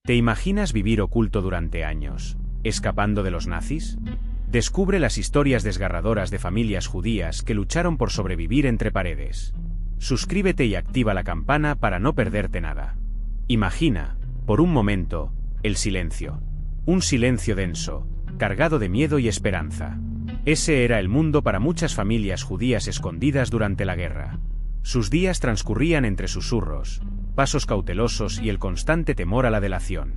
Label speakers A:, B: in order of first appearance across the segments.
A: ¿Te imaginas vivir oculto durante años, escapando de los nazis? Descubre las historias desgarradoras de familias judías que lucharon por sobrevivir entre paredes. Suscríbete y activa la campana para no perderte nada. Imagina, por un momento, el silencio. Un silencio denso, cargado de miedo y esperanza. Ese era el mundo para muchas familias judías escondidas durante la guerra. Sus días transcurrían entre susurros, pasos cautelosos y el constante temor a la delación.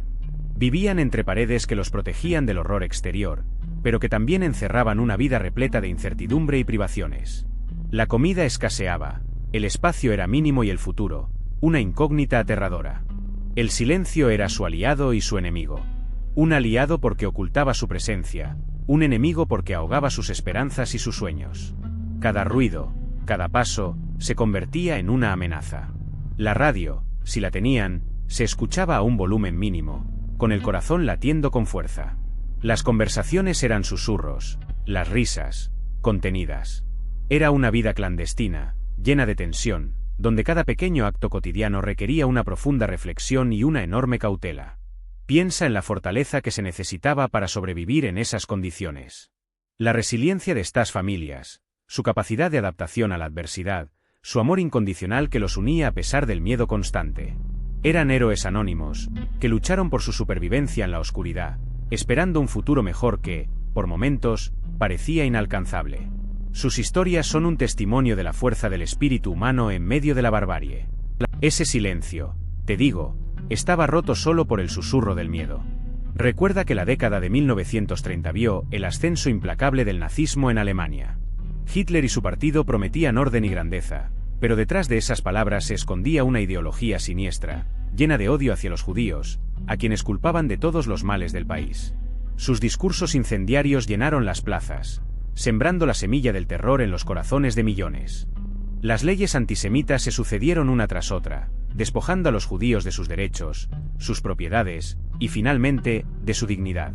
A: Vivían entre paredes que los protegían del horror exterior, pero que también encerraban una vida repleta de incertidumbre y privaciones. La comida escaseaba, el espacio era mínimo y el futuro, una incógnita aterradora. El silencio era su aliado y su enemigo. Un aliado porque ocultaba su presencia, un enemigo porque ahogaba sus esperanzas y sus sueños. Cada ruido, cada paso, se convertía en una amenaza. La radio, si la tenían, se escuchaba a un volumen mínimo, con el corazón latiendo con fuerza. Las conversaciones eran susurros, las risas, contenidas. Era una vida clandestina, llena de tensión, donde cada pequeño acto cotidiano requería una profunda reflexión y una enorme cautela. Piensa en la fortaleza que se necesitaba para sobrevivir en esas condiciones. La resiliencia de estas familias, su capacidad de adaptación a la adversidad, su amor incondicional que los unía a pesar del miedo constante. Eran héroes anónimos, que lucharon por su supervivencia en la oscuridad, esperando un futuro mejor que, por momentos, parecía inalcanzable. Sus historias son un testimonio de la fuerza del espíritu humano en medio de la barbarie. Ese silencio, te digo, estaba roto solo por el susurro del miedo. Recuerda que la década de 1930 vio el ascenso implacable del nazismo en Alemania. Hitler y su partido prometían orden y grandeza, pero detrás de esas palabras se escondía una ideología siniestra, llena de odio hacia los judíos, a quienes culpaban de todos los males del país. Sus discursos incendiarios llenaron las plazas, sembrando la semilla del terror en los corazones de millones. Las leyes antisemitas se sucedieron una tras otra, despojando a los judíos de sus derechos, sus propiedades, y finalmente, de su dignidad.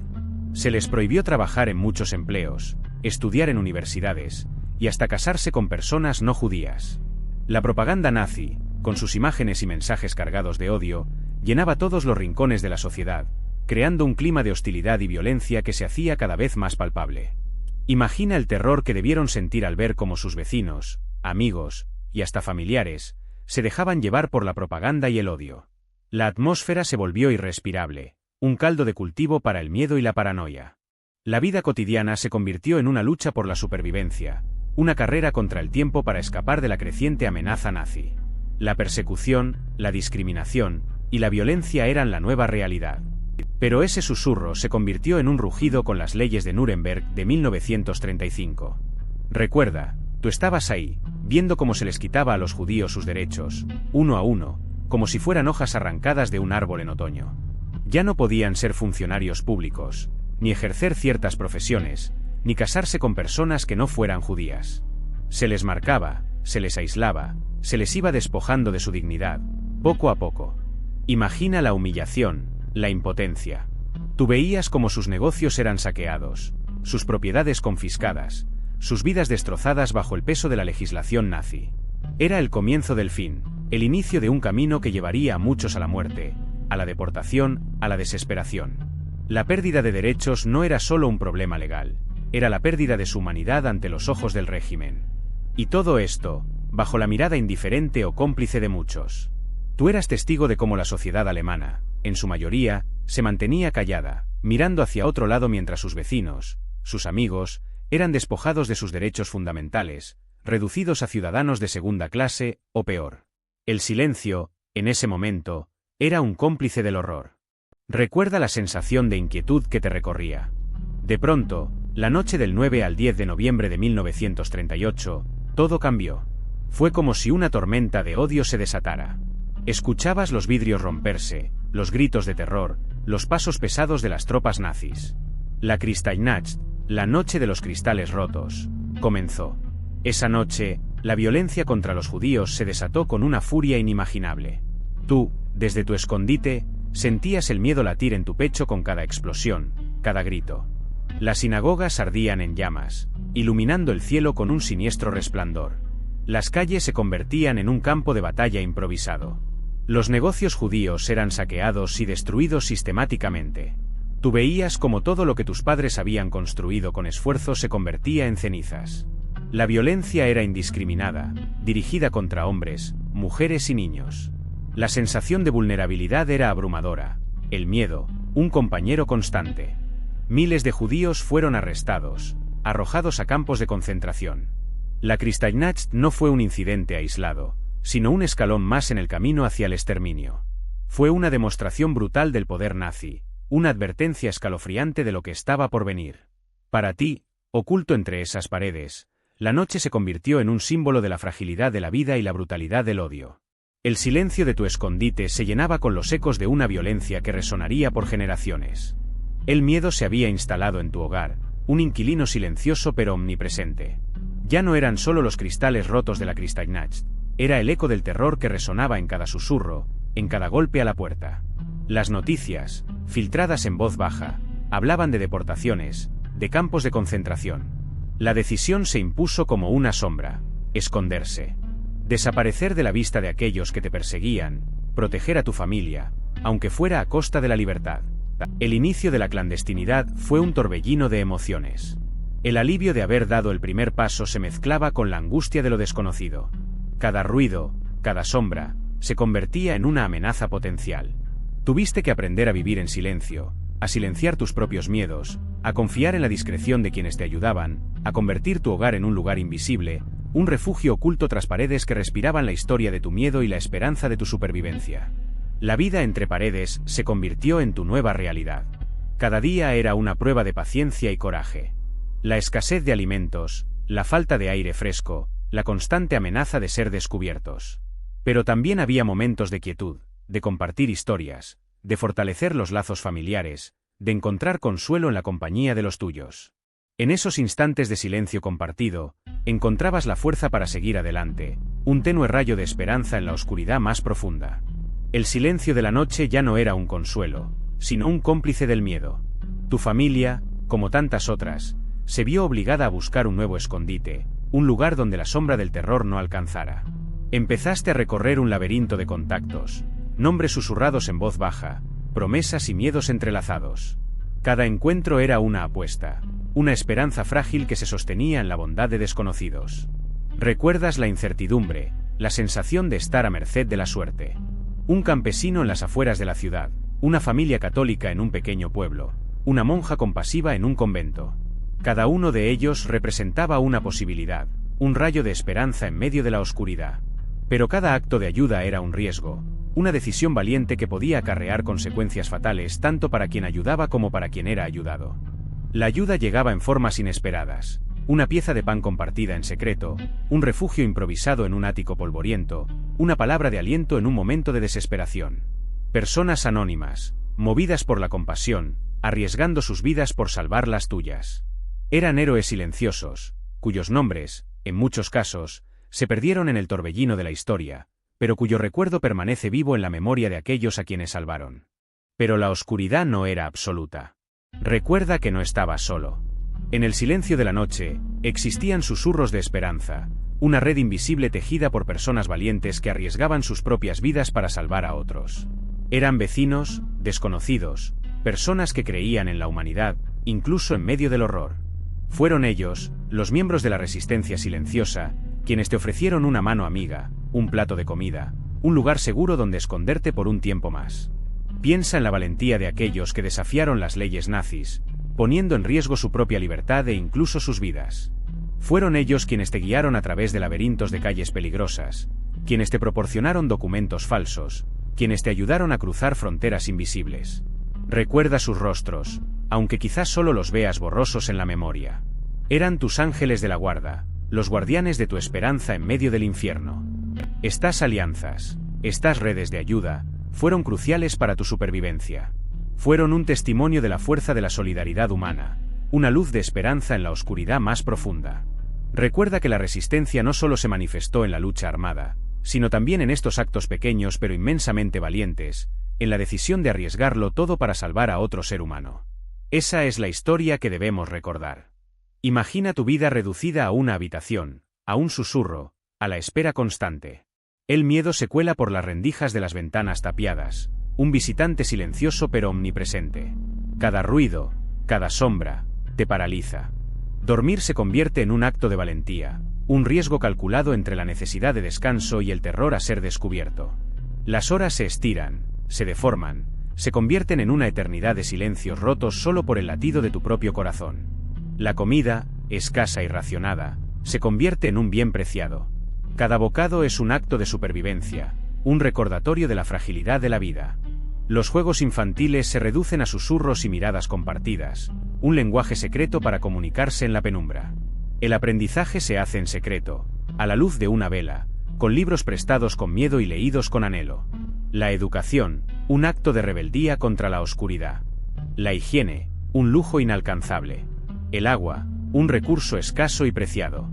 A: Se les prohibió trabajar en muchos empleos, estudiar en universidades, y hasta casarse con personas no judías. La propaganda nazi, con sus imágenes y mensajes cargados de odio, llenaba todos los rincones de la sociedad, creando un clima de hostilidad y violencia que se hacía cada vez más palpable. Imagina el terror que debieron sentir al ver cómo sus vecinos, amigos, y hasta familiares, se dejaban llevar por la propaganda y el odio. La atmósfera se volvió irrespirable, un caldo de cultivo para el miedo y la paranoia. La vida cotidiana se convirtió en una lucha por la supervivencia, una carrera contra el tiempo para escapar de la creciente amenaza nazi. La persecución, la discriminación y la violencia eran la nueva realidad. Pero ese susurro se convirtió en un rugido con las leyes de Nuremberg de 1935. Recuerda, tú estabas ahí, viendo cómo se les quitaba a los judíos sus derechos, uno a uno, como si fueran hojas arrancadas de un árbol en otoño. Ya no podían ser funcionarios públicos, ni ejercer ciertas profesiones, ni casarse con personas que no fueran judías. Se les marcaba, se les aislaba, se les iba despojando de su dignidad, poco a poco. Imagina la humillación, la impotencia. Tú veías cómo sus negocios eran saqueados, sus propiedades confiscadas, sus vidas destrozadas bajo el peso de la legislación nazi. Era el comienzo del fin, el inicio de un camino que llevaría a muchos a la muerte, a la deportación, a la desesperación. La pérdida de derechos no era solo un problema legal, era la pérdida de su humanidad ante los ojos del régimen. Y todo esto, bajo la mirada indiferente o cómplice de muchos. Tú eras testigo de cómo la sociedad alemana, en su mayoría, se mantenía callada, mirando hacia otro lado mientras sus vecinos, sus amigos, eran despojados de sus derechos fundamentales, reducidos a ciudadanos de segunda clase, o peor. El silencio, en ese momento, era un cómplice del horror. Recuerda la sensación de inquietud que te recorría. De pronto, la noche del 9 al 10 de noviembre de 1938, todo cambió. Fue como si una tormenta de odio se desatara. Escuchabas los vidrios romperse, los gritos de terror, los pasos pesados de las tropas nazis. La Kristallnacht, la noche de los cristales rotos, comenzó. Esa noche, la violencia contra los judíos se desató con una furia inimaginable. Tú, desde tu escondite, sentías el miedo latir en tu pecho con cada explosión, cada grito. Las sinagogas ardían en llamas, iluminando el cielo con un siniestro resplandor. Las calles se convertían en un campo de batalla improvisado. Los negocios judíos eran saqueados y destruidos sistemáticamente. Tú veías como todo lo que tus padres habían construido con esfuerzo se convertía en cenizas. La violencia era indiscriminada, dirigida contra hombres, mujeres y niños. La sensación de vulnerabilidad era abrumadora. El miedo, un compañero constante. Miles de judíos fueron arrestados, arrojados a campos de concentración. La Kristallnacht no fue un incidente aislado, sino un escalón más en el camino hacia el exterminio. Fue una demostración brutal del poder nazi, una advertencia escalofriante de lo que estaba por venir. Para ti, oculto entre esas paredes, la noche se convirtió en un símbolo de la fragilidad de la vida y la brutalidad del odio. El silencio de tu escondite se llenaba con los ecos de una violencia que resonaría por generaciones. El miedo se había instalado en tu hogar, un inquilino silencioso pero omnipresente. Ya no eran solo los cristales rotos de la Kristallnacht, era el eco del terror que resonaba en cada susurro, en cada golpe a la puerta. Las noticias, filtradas en voz baja, hablaban de deportaciones, de campos de concentración. La decisión se impuso como una sombra: esconderse. Desaparecer de la vista de aquellos que te perseguían, proteger a tu familia, aunque fuera a costa de la libertad. El inicio de la clandestinidad fue un torbellino de emociones. El alivio de haber dado el primer paso se mezclaba con la angustia de lo desconocido. Cada ruido, cada sombra, se convertía en una amenaza potencial. Tuviste que aprender a vivir en silencio, a silenciar tus propios miedos, a confiar en la discreción de quienes te ayudaban, a convertir tu hogar en un lugar invisible, un refugio oculto tras paredes que respiraban la historia de tu miedo y la esperanza de tu supervivencia. La vida entre paredes se convirtió en tu nueva realidad. Cada día era una prueba de paciencia y coraje. La escasez de alimentos, la falta de aire fresco, la constante amenaza de ser descubiertos. Pero también había momentos de quietud, de compartir historias, de fortalecer los lazos familiares, de encontrar consuelo en la compañía de los tuyos. En esos instantes de silencio compartido, encontrabas la fuerza para seguir adelante, un tenue rayo de esperanza en la oscuridad más profunda. El silencio de la noche ya no era un consuelo, sino un cómplice del miedo. Tu familia, como tantas otras, se vio obligada a buscar un nuevo escondite, un lugar donde la sombra del terror no alcanzara. Empezaste a recorrer un laberinto de contactos, nombres susurrados en voz baja, promesas y miedos entrelazados. Cada encuentro era una apuesta, una esperanza frágil que se sostenía en la bondad de desconocidos. Recuerdas la incertidumbre, la sensación de estar a merced de la suerte. Un campesino en las afueras de la ciudad, una familia católica en un pequeño pueblo, una monja compasiva en un convento. Cada uno de ellos representaba una posibilidad, un rayo de esperanza en medio de la oscuridad. Pero cada acto de ayuda era un riesgo, una decisión valiente que podía acarrear consecuencias fatales tanto para quien ayudaba como para quien era ayudado. La ayuda llegaba en formas inesperadas: una pieza de pan compartida en secreto, un refugio improvisado en un ático polvoriento, una palabra de aliento en un momento de desesperación. Personas anónimas, movidas por la compasión, arriesgando sus vidas por salvar las tuyas. Eran héroes silenciosos, cuyos nombres, en muchos casos, se perdieron en el torbellino de la historia, pero cuyo recuerdo permanece vivo en la memoria de aquellos a quienes salvaron. Pero la oscuridad no era absoluta. Recuerda que no estabas solo. En el silencio de la noche, existían susurros de esperanza, una red invisible tejida por personas valientes que arriesgaban sus propias vidas para salvar a otros. Eran vecinos, desconocidos, personas que creían en la humanidad, incluso en medio del horror. Fueron ellos, los miembros de la resistencia silenciosa, quienes te ofrecieron una mano amiga, un plato de comida, un lugar seguro donde esconderte por un tiempo más. Piensa en la valentía de aquellos que desafiaron las leyes nazis, poniendo en riesgo su propia libertad e incluso sus vidas. Fueron ellos quienes te guiaron a través de laberintos de calles peligrosas, quienes te proporcionaron documentos falsos, quienes te ayudaron a cruzar fronteras invisibles. Recuerda sus rostros, aunque quizás solo los veas borrosos en la memoria. Eran tus ángeles de la guarda, los guardianes de tu esperanza en medio del infierno. Estas alianzas, estas redes de ayuda, fueron cruciales para tu supervivencia. Fueron un testimonio de la fuerza de la solidaridad humana, una luz de esperanza en la oscuridad más profunda. Recuerda que la resistencia no solo se manifestó en la lucha armada, sino también en estos actos pequeños pero inmensamente valientes, en la decisión de arriesgarlo todo para salvar a otro ser humano. Esa es la historia que debemos recordar. Imagina tu vida reducida a una habitación, a un susurro, a la espera constante. El miedo se cuela por las rendijas de las ventanas tapiadas, un visitante silencioso pero omnipresente. Cada ruido, cada sombra, te paraliza. Dormir se convierte en un acto de valentía, un riesgo calculado entre la necesidad de descanso y el terror a ser descubierto. Las horas se estiran, se deforman, se convierten en una eternidad de silencios rotos solo por el latido de tu propio corazón. La comida, escasa y racionada, se convierte en un bien preciado. Cada bocado es un acto de supervivencia, un recordatorio de la fragilidad de la vida. Los juegos infantiles se reducen a susurros y miradas compartidas, un lenguaje secreto para comunicarse en la penumbra. El aprendizaje se hace en secreto, a la luz de una vela, con libros prestados con miedo y leídos con anhelo. La educación, un acto de rebeldía contra la oscuridad. La higiene, un lujo inalcanzable. El agua, un recurso escaso y preciado.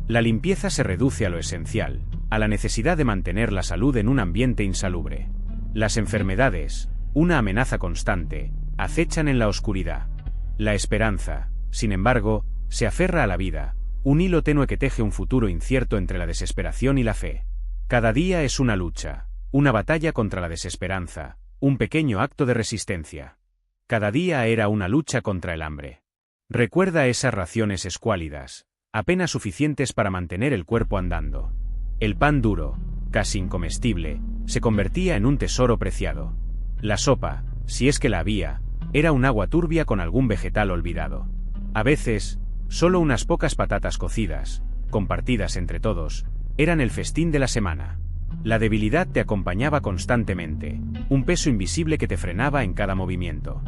A: La limpieza se reduce a lo esencial, a la necesidad de mantener la salud en un ambiente insalubre. Las enfermedades, una amenaza constante, acechan en la oscuridad. La esperanza, sin embargo, se aferra a la vida, un hilo tenue que teje un futuro incierto entre la desesperación y la fe. Cada día es una lucha, una batalla contra la desesperanza, un pequeño acto de resistencia. Cada día era una lucha contra el hambre. Recuerda esas raciones escuálidas, apenas suficientes para mantener el cuerpo andando. El pan duro, casi incomestible, se convertía en un tesoro preciado. La sopa, si es que la había, era un agua turbia con algún vegetal olvidado. A veces, solo unas pocas patatas cocidas, compartidas entre todos, eran el festín de la semana. La debilidad te acompañaba constantemente, un peso invisible que te frenaba en cada movimiento.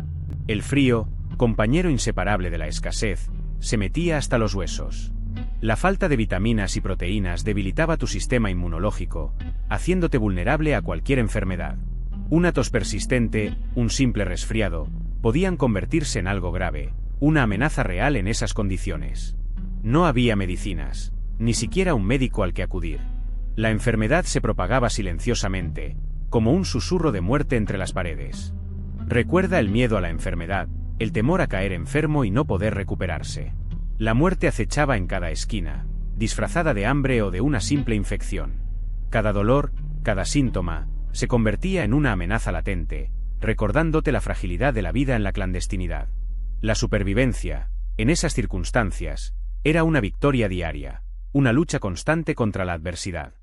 A: El frío, compañero inseparable de la escasez, se metía hasta los huesos. La falta de vitaminas y proteínas debilitaba tu sistema inmunológico, haciéndote vulnerable a cualquier enfermedad. Una tos persistente, un simple resfriado, podían convertirse en algo grave, una amenaza real en esas condiciones. No había medicinas, ni siquiera un médico al que acudir. La enfermedad se propagaba silenciosamente, como un susurro de muerte entre las paredes. Recuerda el miedo a la enfermedad, el temor a caer enfermo y no poder recuperarse. La muerte acechaba en cada esquina, disfrazada de hambre o de una simple infección. Cada dolor, cada síntoma, se convertía en una amenaza latente, recordándote la fragilidad de la vida en la clandestinidad. La supervivencia, en esas circunstancias, era una victoria diaria, una lucha constante contra la adversidad.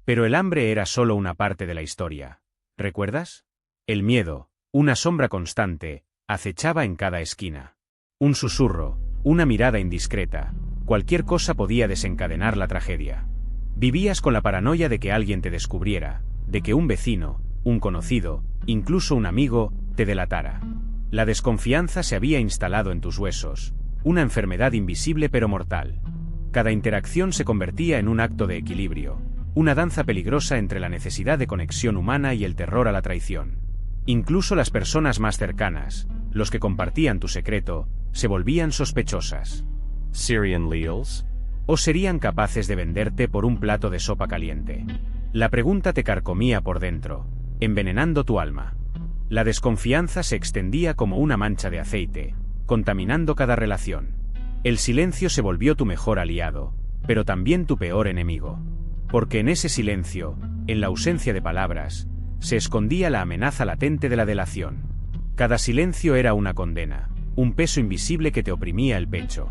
A: Pero el hambre era solo una parte de la historia. ¿Recuerdas? El miedo, una sombra constante, acechaba en cada esquina. Un susurro, una mirada indiscreta, cualquier cosa podía desencadenar la tragedia. Vivías con la paranoia de que alguien te descubriera, de que un vecino, un conocido, incluso un amigo, te delatara. La desconfianza se había instalado en tus huesos, una enfermedad invisible pero mortal. Cada interacción se convertía en un acto de equilibrio, una danza peligrosa entre la necesidad de conexión humana y el terror a la traición. Incluso las personas más cercanas, los que compartían tu secreto, se volvían sospechosas.
B: Syrian Leals.
A: ¿O serían capaces de venderte por un plato de sopa caliente? La pregunta te carcomía por dentro, envenenando tu alma. La desconfianza se extendía como una mancha de aceite, contaminando cada relación. El silencio se volvió tu mejor aliado, pero también tu peor enemigo. Porque en ese silencio, en la ausencia de palabras, se escondía la amenaza latente de la delación. Cada silencio era una condena, un peso invisible que te oprimía el pecho.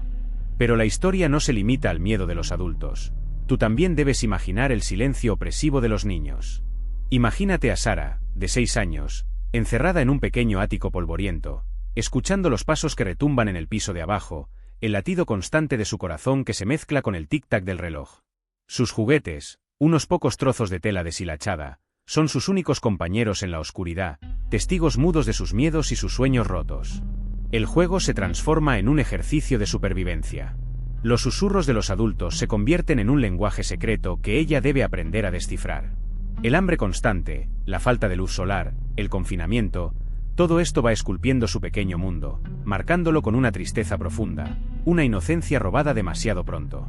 A: Pero la historia no se limita al miedo de los adultos. Tú también debes imaginar el silencio opresivo de los niños. Imagínate a Sara, de 6 años, encerrada en un pequeño ático polvoriento, escuchando los pasos que retumban en el piso de abajo, el latido constante de su corazón que se mezcla con el tic-tac del reloj. Sus juguetes, unos pocos trozos de tela deshilachada, son sus únicos compañeros en la oscuridad, testigos mudos de sus miedos y sus sueños rotos. El juego se transforma en un ejercicio de supervivencia. Los susurros de los adultos se convierten en un lenguaje secreto que ella debe aprender a descifrar. El hambre constante, la falta de luz solar, el confinamiento, todo esto va esculpiendo su pequeño mundo, marcándolo con una tristeza profunda, una inocencia robada demasiado pronto.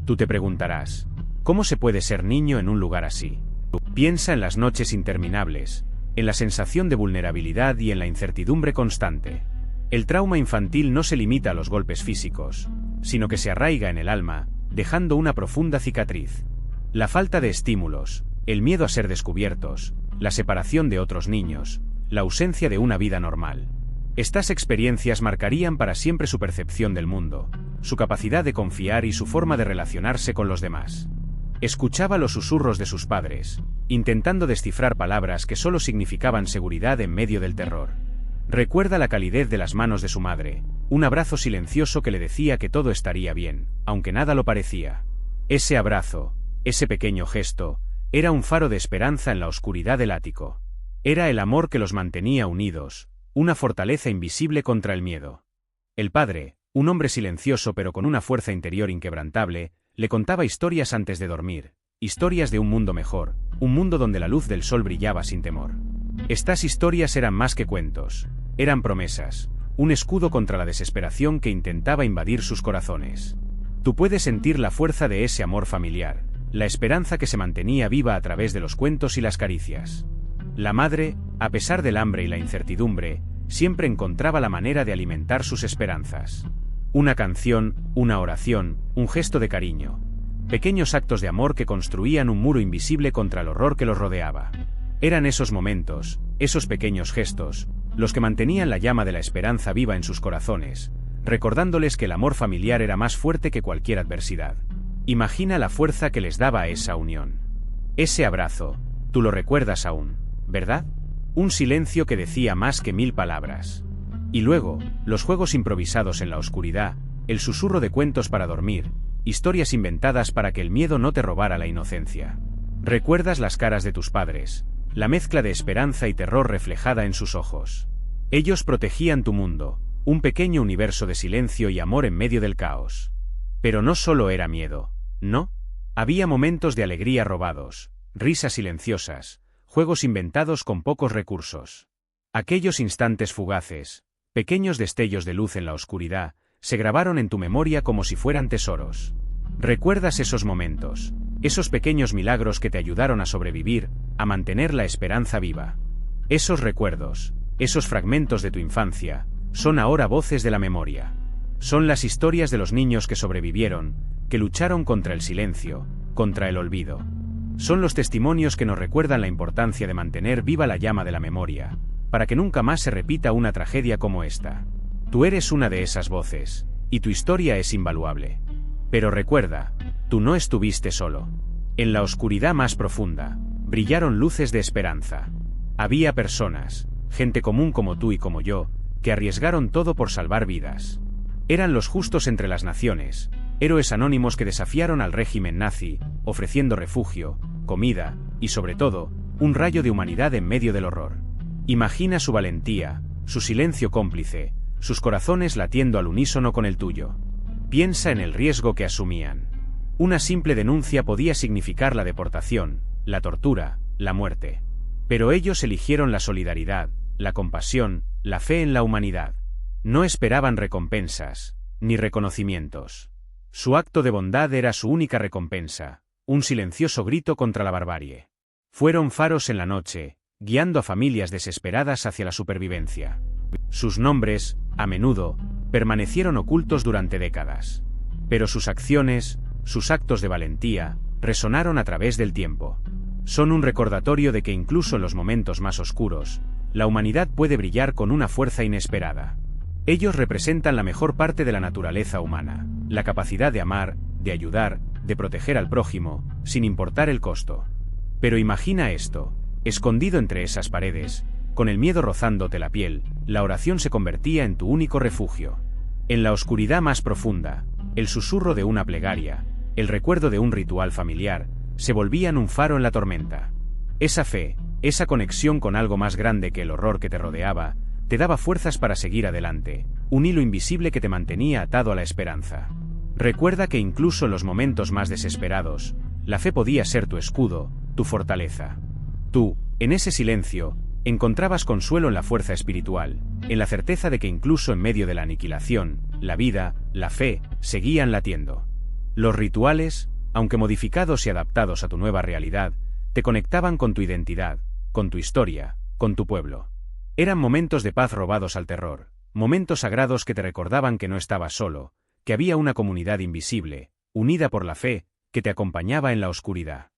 A: Tú te preguntarás, ¿cómo se puede ser niño en un lugar así? Piensa en las noches interminables, en la sensación de vulnerabilidad y en la incertidumbre constante. El trauma infantil no se limita a los golpes físicos, sino que se arraiga en el alma, dejando una profunda cicatriz. La falta de estímulos, el miedo a ser descubiertos, la separación de otros niños, la ausencia de una vida normal. Estas experiencias marcarían para siempre su percepción del mundo, su capacidad de confiar y su forma de relacionarse con los demás. Escuchaba los susurros de sus padres, intentando descifrar palabras que solo significaban seguridad en medio del terror. Recuerda la calidez de las manos de su madre, un abrazo silencioso que le decía que todo estaría bien, aunque nada lo parecía. Ese abrazo, ese pequeño gesto, era un faro de esperanza en la oscuridad del ático. Era el amor que los mantenía unidos, una fortaleza invisible contra el miedo. El padre, un hombre silencioso pero con una fuerza interior inquebrantable, le contaba historias antes de dormir, historias de un mundo mejor, un mundo donde la luz del sol brillaba sin temor. Estas historias eran más que cuentos, eran promesas, un escudo contra la desesperación que intentaba invadir sus corazones. Tú puedes sentir la fuerza de ese amor familiar, la esperanza que se mantenía viva a través de los cuentos y las caricias. La madre, a pesar del hambre y la incertidumbre, siempre encontraba la manera de alimentar sus esperanzas. Una canción, una oración, un gesto de cariño. Pequeños actos de amor que construían un muro invisible contra el horror que los rodeaba. Eran esos momentos, esos pequeños gestos, los que mantenían la llama de la esperanza viva en sus corazones, recordándoles que el amor familiar era más fuerte que cualquier adversidad. Imagina la fuerza que les daba esa unión. Ese abrazo, tú lo recuerdas aún, ¿verdad? Un silencio que decía más que 1000 palabras. Y luego, los juegos improvisados en la oscuridad, el susurro de cuentos para dormir, historias inventadas para que el miedo no te robara la inocencia. Recuerdas las caras de tus padres, la mezcla de esperanza y terror reflejada en sus ojos. Ellos protegían tu mundo, un pequeño universo de silencio y amor en medio del caos. Pero no solo era miedo, ¿no? Había momentos de alegría robados, risas silenciosas, juegos inventados con pocos recursos. Aquellos instantes fugaces, pequeños destellos de luz en la oscuridad, se grabaron en tu memoria como si fueran tesoros. ¿Recuerdas esos momentos, esos pequeños milagros que te ayudaron a sobrevivir, a mantener la esperanza viva? Esos recuerdos, esos fragmentos de tu infancia, son ahora voces de la memoria. Son las historias de los niños que sobrevivieron, que lucharon contra el silencio, contra el olvido. Son los testimonios que nos recuerdan la importancia de mantener viva la llama de la memoria, para que nunca más se repita una tragedia como esta. Tú eres una de esas voces, y tu historia es invaluable. Pero recuerda, tú no estuviste solo. En la oscuridad más profunda, brillaron luces de esperanza. Había personas, gente común como tú y como yo, que arriesgaron todo por salvar vidas. Eran los justos entre las naciones, héroes anónimos que desafiaron al régimen nazi, ofreciendo refugio, comida, y sobre todo, un rayo de humanidad en medio del horror. Imagina su valentía, su silencio cómplice, sus corazones latiendo al unísono con el tuyo. Piensa en el riesgo que asumían. Una simple denuncia podía significar la deportación, la tortura, la muerte. Pero ellos eligieron la solidaridad, la compasión, la fe en la humanidad. No esperaban recompensas, ni reconocimientos. Su acto de bondad era su única recompensa, un silencioso grito contra la barbarie. Fueron faros en la noche, guiando a familias desesperadas hacia la supervivencia. Sus nombres, a menudo, permanecieron ocultos durante décadas. Pero sus acciones, sus actos de valentía, resonaron a través del tiempo. Son un recordatorio de que incluso en los momentos más oscuros, la humanidad puede brillar con una fuerza inesperada. Ellos representan la mejor parte de la naturaleza humana, la capacidad de amar, de ayudar, de proteger al prójimo, sin importar el costo. Pero imagina esto, escondido entre esas paredes, con el miedo rozándote la piel, la oración se convertía en tu único refugio. En la oscuridad más profunda, el susurro de una plegaria, el recuerdo de un ritual familiar, se volvían un faro en la tormenta. Esa fe, esa conexión con algo más grande que el horror que te rodeaba, te daba fuerzas para seguir adelante, un hilo invisible que te mantenía atado a la esperanza. Recuerda que incluso en los momentos más desesperados, la fe podía ser tu escudo, tu fortaleza. Tú, en ese silencio, encontrabas consuelo en la fuerza espiritual, en la certeza de que incluso en medio de la aniquilación, la vida, la fe, seguían latiendo. Los rituales, aunque modificados y adaptados a tu nueva realidad, te conectaban con tu identidad, con tu historia, con tu pueblo. Eran momentos de paz robados al terror, momentos sagrados que te recordaban que no estabas solo, que había una comunidad invisible, unida por la fe, que te acompañaba en la oscuridad.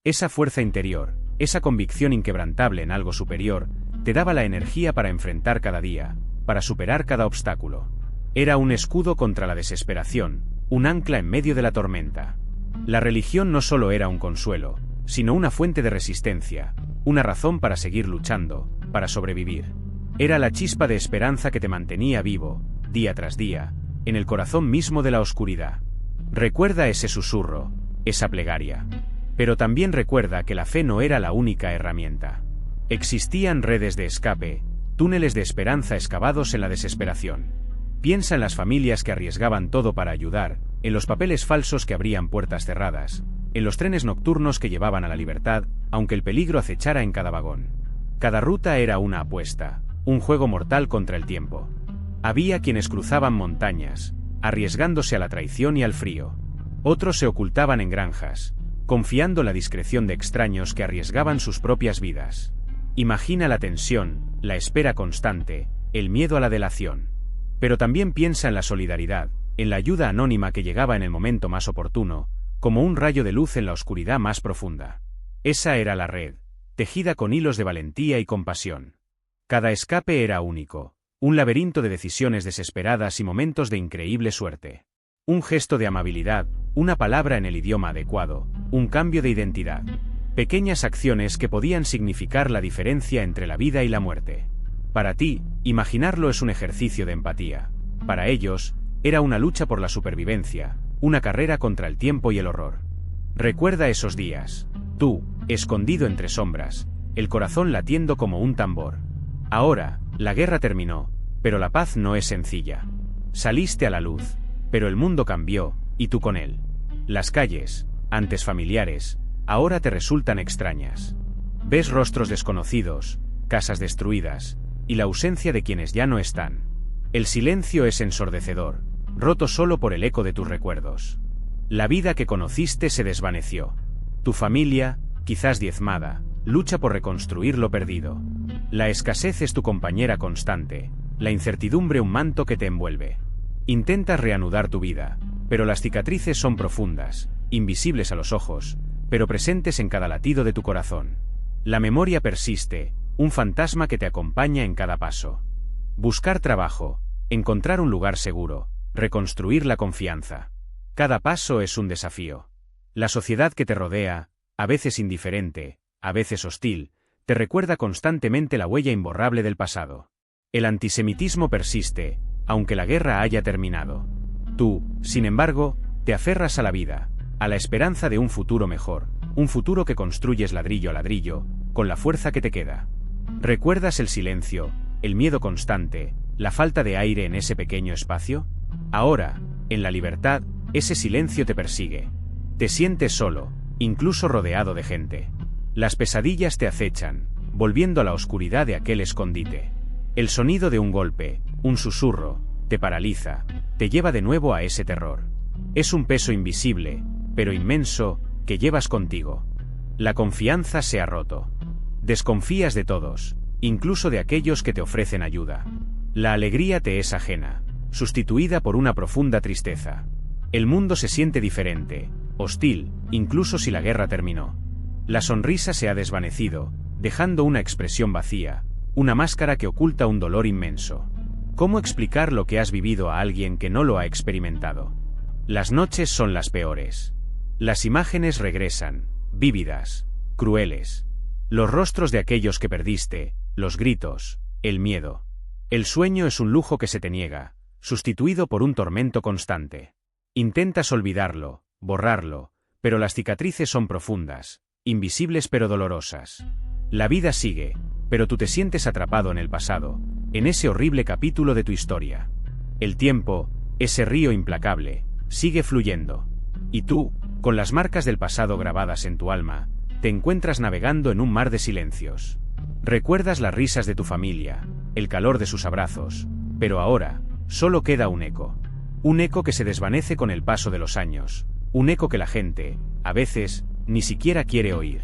A: Esa fuerza interior, esa convicción inquebrantable en algo superior, te daba la energía para enfrentar cada día, para superar cada obstáculo. Era un escudo contra la desesperación, un ancla en medio de la tormenta. La religión no solo era un consuelo, sino una fuente de resistencia, una razón para seguir luchando, para sobrevivir. Era la chispa de esperanza que te mantenía vivo, día tras día, en el corazón mismo de la oscuridad. Recuerda ese susurro, esa plegaria. Pero también recuerda que la fe no era la única herramienta. Existían redes de escape, túneles de esperanza excavados en la desesperación. Piensa en las familias que arriesgaban todo para ayudar, en los papeles falsos que abrían puertas cerradas, en los trenes nocturnos que llevaban a la libertad, aunque el peligro acechara en cada vagón. Cada ruta era una apuesta, un juego mortal contra el tiempo. Había quienes cruzaban montañas, arriesgándose a la traición y al frío. Otros se ocultaban en granjas, confiando en la discreción de extraños que arriesgaban sus propias vidas. Imagina la tensión, la espera constante, el miedo a la delación. Pero también piensa en la solidaridad, en la ayuda anónima que llegaba en el momento más oportuno, como un rayo de luz en la oscuridad más profunda. Esa era la red, tejida con hilos de valentía y compasión. Cada escape era único, un laberinto de decisiones desesperadas y momentos de increíble suerte. Un gesto de amabilidad, una palabra en el idioma adecuado, un cambio de identidad. Pequeñas acciones que podían significar la diferencia entre la vida y la muerte. Para ti, imaginarlo es un ejercicio de empatía. Para ellos, era una lucha por la supervivencia, una carrera contra el tiempo y el horror. Recuerda esos días. Tú, escondido entre sombras, el corazón latiendo como un tambor. Ahora, la guerra terminó, pero la paz no es sencilla. Saliste a la luz, pero el mundo cambió, y tú con él. Las calles, antes familiares, ahora te resultan extrañas. Ves rostros desconocidos, casas destruidas, y la ausencia de quienes ya no están. El silencio es ensordecedor, roto solo por el eco de tus recuerdos. La vida que conociste se desvaneció. Tu familia, quizás diezmada, lucha por reconstruir lo perdido. La escasez es tu compañera constante, la incertidumbre un manto que te envuelve. Intentas reanudar tu vida, pero las cicatrices son profundas, invisibles a los ojos, pero presentes en cada latido de tu corazón. La memoria persiste, un fantasma que te acompaña en cada paso. Buscar trabajo, encontrar un lugar seguro, reconstruir la confianza. Cada paso es un desafío. La sociedad que te rodea, a veces indiferente, a veces hostil, te recuerda constantemente la huella imborrable del pasado. El antisemitismo persiste, aunque la guerra haya terminado. Tú, sin embargo, te aferras a la vida, a la esperanza de un futuro mejor, un futuro que construyes ladrillo a ladrillo, con la fuerza que te queda. ¿Recuerdas el silencio, el miedo constante, la falta de aire en ese pequeño espacio? Ahora, en la libertad, ese silencio te persigue. Te sientes solo, incluso rodeado de gente. Las pesadillas te acechan, volviendo a la oscuridad de aquel escondite. El sonido de un golpe, un susurro, te paraliza, te lleva de nuevo a ese terror. Es un peso invisible, pero inmenso, que llevas contigo. La confianza se ha roto. Desconfías de todos, incluso de aquellos que te ofrecen ayuda. La alegría te es ajena, sustituida por una profunda tristeza. El mundo se siente diferente, hostil, incluso si la guerra terminó. La sonrisa se ha desvanecido, dejando una expresión vacía, una máscara que oculta un dolor inmenso. ¿Cómo explicar lo que has vivido a alguien que no lo ha experimentado? Las noches son las peores. Las imágenes regresan, vívidas, crueles. Los rostros de aquellos que perdiste, los gritos, el miedo. El sueño es un lujo que se te niega, sustituido por un tormento constante. Intentas olvidarlo, borrarlo, pero las cicatrices son profundas, invisibles pero dolorosas. La vida sigue, pero tú te sientes atrapado en el pasado, en ese horrible capítulo de tu historia. El tiempo, ese río implacable, sigue fluyendo. Y tú, con las marcas del pasado grabadas en tu alma, te encuentras navegando en un mar de silencios. Recuerdas las risas de tu familia, el calor de sus abrazos, pero ahora, solo queda un eco. Un eco que se desvanece con el paso de los años, un eco que la gente, a veces, ni siquiera quiere oír.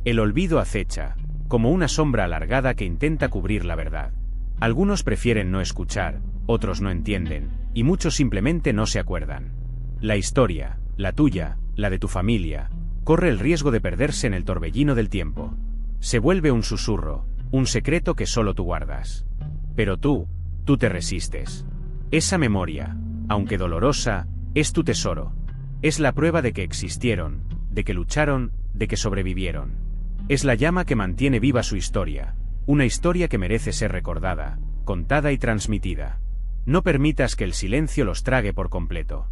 A: El olvido acecha, como una sombra alargada que intenta cubrir la verdad. Algunos prefieren no escuchar, otros no entienden, y muchos simplemente no se acuerdan. La historia, la tuya, la de tu familia, corre el riesgo de perderse en el torbellino del tiempo. Se vuelve un susurro, un secreto que solo tú guardas. Pero tú te resistes. Esa memoria, aunque dolorosa, es tu tesoro. Es la prueba de que existieron, de que lucharon, de que sobrevivieron. Es la llama que mantiene viva su historia, una historia que merece ser recordada, contada y transmitida. No permitas que el silencio los trague por completo.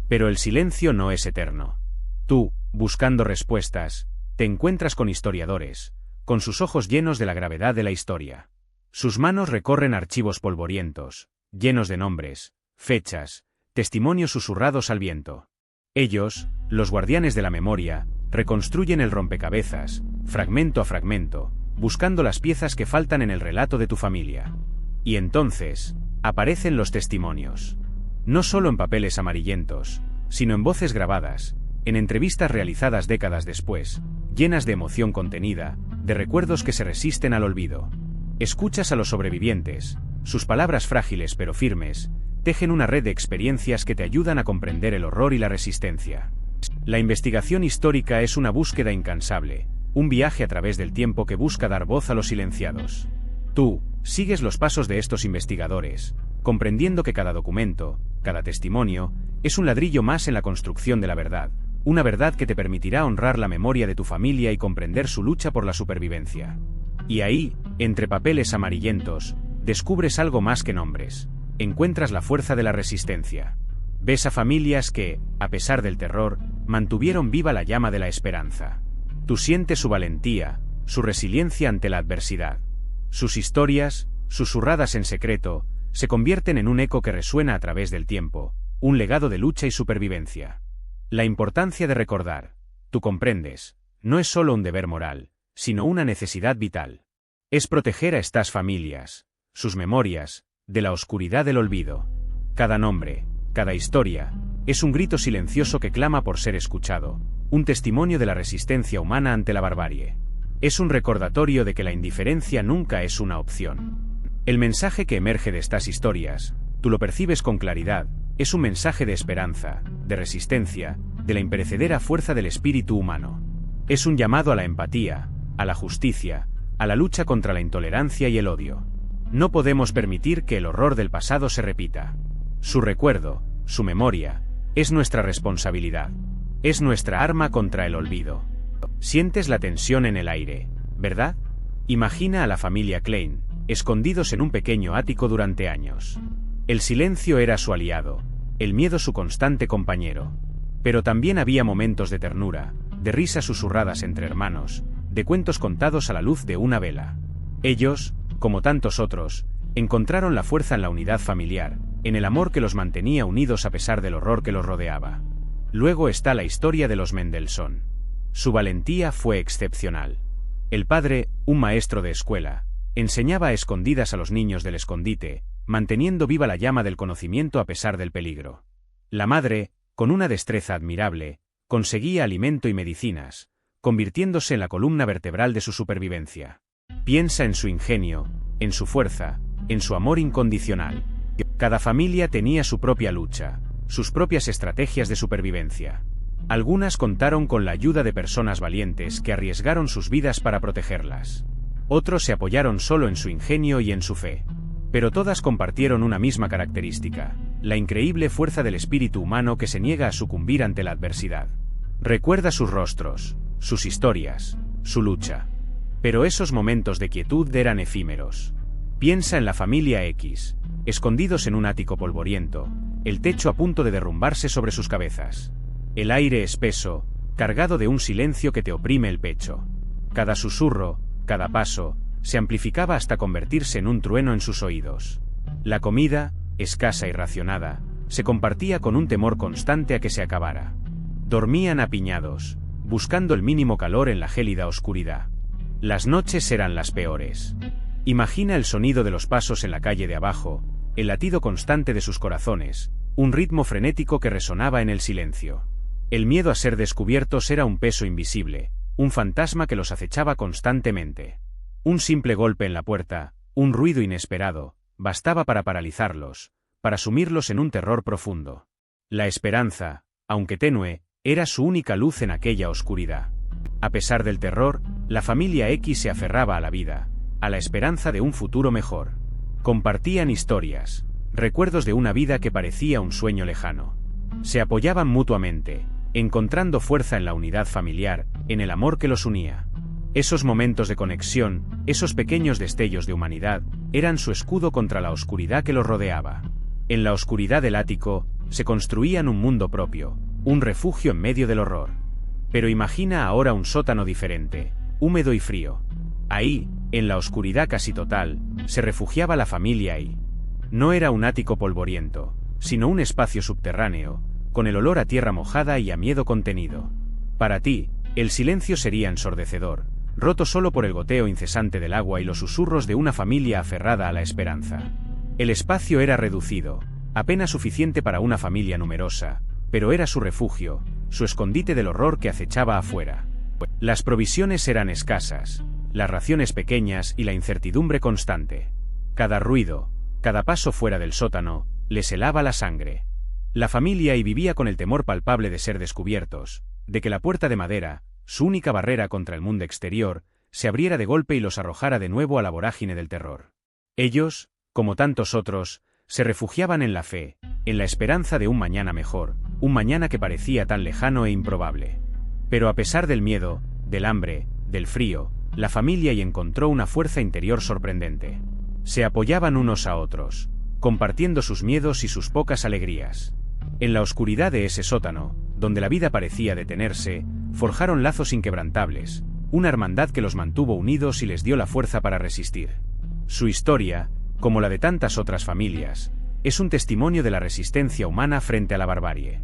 A: Pero el silencio no es eterno. Tú, buscando respuestas, te encuentras con historiadores, con sus ojos llenos de la gravedad de la historia. Sus manos recorren archivos polvorientos, llenos de nombres, fechas, testimonios susurrados al viento. Ellos, los guardianes de la memoria, reconstruyen el rompecabezas, fragmento a fragmento, buscando las piezas que faltan en el relato de tu familia. Y entonces, aparecen los testimonios. No solo en papeles amarillentos, sino en voces grabadas, en entrevistas realizadas décadas después, llenas de emoción contenida, de recuerdos que se resisten al olvido. Escuchas a los sobrevivientes, sus palabras frágiles pero firmes, tejen una red de experiencias que te ayudan a comprender el horror y la resistencia. La investigación histórica es una búsqueda incansable, un viaje a través del tiempo que busca dar voz a los silenciados. Tú, sigues los pasos de estos investigadores, comprendiendo que cada documento, cada testimonio, es un ladrillo más en la construcción de la verdad, una verdad que te permitirá honrar la memoria de tu familia y comprender su lucha por la supervivencia. Y ahí, entre papeles amarillentos, descubres algo más que nombres. Encuentras la fuerza de la resistencia. Ves a familias que, a pesar del terror, mantuvieron viva la llama de la esperanza. Tú sientes su valentía, su resiliencia ante la adversidad. Sus historias, susurradas en secreto, se convierten en un eco que resuena a través del tiempo, un legado de lucha y supervivencia. La importancia de recordar, tú comprendes, no es solo un deber moral, sino una necesidad vital. Es proteger a estas familias, sus memorias, de la oscuridad del olvido. Cada nombre, cada historia, es un grito silencioso que clama por ser escuchado, un testimonio de la resistencia humana ante la barbarie. Es un recordatorio de que la indiferencia nunca es una opción. El mensaje que emerge de estas historias, tú lo percibes con claridad, es un mensaje de esperanza, de resistencia, de la imperecedera fuerza del espíritu humano. Es un llamado a la empatía, a la justicia, a la lucha contra la intolerancia y el odio. No podemos permitir que el horror del pasado se repita. Su recuerdo, su memoria, es nuestra responsabilidad. Es nuestra arma contra el olvido. Sientes la tensión en el aire, ¿verdad? Imagina a la familia Klein, escondidos en un pequeño ático durante años. El silencio era su aliado, el miedo su constante compañero. Pero también había momentos de ternura, de risas susurradas entre hermanos, de cuentos contados a la luz de una vela. Ellos, como tantos otros, encontraron la fuerza en la unidad familiar, en el amor que los mantenía unidos a pesar del horror que los rodeaba. Luego está la historia de los Mendelssohn. Su valentía fue excepcional. El padre, un maestro de escuela, enseñaba a escondidas a los niños del escondite, manteniendo viva la llama del conocimiento a pesar del peligro. La madre, con una destreza admirable, conseguía alimento y medicinas, convirtiéndose en la columna vertebral de su supervivencia. Piensa en su ingenio, en su fuerza, en su amor incondicional. Cada familia tenía su propia lucha, sus propias estrategias de supervivencia. Algunas contaron con la ayuda de personas valientes que arriesgaron sus vidas para protegerlas. Otros se apoyaron solo en su ingenio y en su fe. Pero todas compartieron una misma característica, la increíble fuerza del espíritu humano que se niega a sucumbir ante la adversidad. Recuerda sus rostros, sus historias, su lucha. Pero esos momentos de quietud eran efímeros. Piensa en la familia X, escondidos en un ático polvoriento, el techo a punto de derrumbarse sobre sus cabezas. El aire espeso, cargado de un silencio que te oprime el pecho. Cada susurro, cada paso, se amplificaba hasta convertirse en un trueno en sus oídos. La comida, escasa y racionada, se compartía con un temor constante a que se acabara. Dormían apiñados, buscando el mínimo calor en la gélida oscuridad. Las noches eran las peores. Imagina el sonido de los pasos en la calle de abajo, el latido constante de sus corazones, un ritmo frenético que resonaba en el silencio. El miedo a ser descubiertos era un peso invisible, un fantasma que los acechaba constantemente. Un simple golpe en la puerta, un ruido inesperado, bastaba para paralizarlos, para sumirlos en un terror profundo. La esperanza, aunque tenue, Era su única luz en aquella oscuridad. A pesar del terror, la familia X se aferraba a la vida, a la esperanza de un futuro mejor. Compartían historias, recuerdos de una vida que parecía un sueño lejano. Se apoyaban mutuamente, encontrando fuerza en la unidad familiar, en el amor que los unía. Esos momentos de conexión, esos pequeños destellos de humanidad, eran su escudo contra la oscuridad que los rodeaba. En la oscuridad del ático, se construían un mundo propio, un refugio en medio del horror. Pero imagina ahora un sótano diferente, húmedo y frío. Ahí, en la oscuridad casi total, se refugiaba la familia y... No era un ático polvoriento, sino un espacio subterráneo, con el olor a tierra mojada y a miedo contenido. Para ti, el silencio sería ensordecedor, roto solo por el goteo incesante del agua y los susurros de una familia aferrada a la esperanza. El espacio era reducido, apenas suficiente para una familia numerosa, pero era su refugio, su escondite del horror que acechaba afuera. Las provisiones eran escasas, las raciones pequeñas y la incertidumbre constante. Cada ruido, cada paso fuera del sótano, les helaba la sangre. La familia y vivía con el temor palpable de ser descubiertos, de que la puerta de madera, su única barrera contra el mundo exterior, se abriera de golpe y los arrojara de nuevo a la vorágine del terror. Ellos, como tantos otros, se refugiaban en la fe, en la esperanza de un mañana mejor, un mañana que parecía tan lejano e improbable. Pero a pesar del miedo, del hambre, del frío, la familia encontró una fuerza interior sorprendente. Se apoyaban unos a otros, compartiendo sus miedos y sus pocas alegrías. En la oscuridad de ese sótano, donde la vida parecía detenerse, forjaron lazos inquebrantables, una hermandad que los mantuvo unidos y les dio la fuerza para resistir. Su historia, como la de tantas otras familias, es un testimonio de la resistencia humana frente a la barbarie.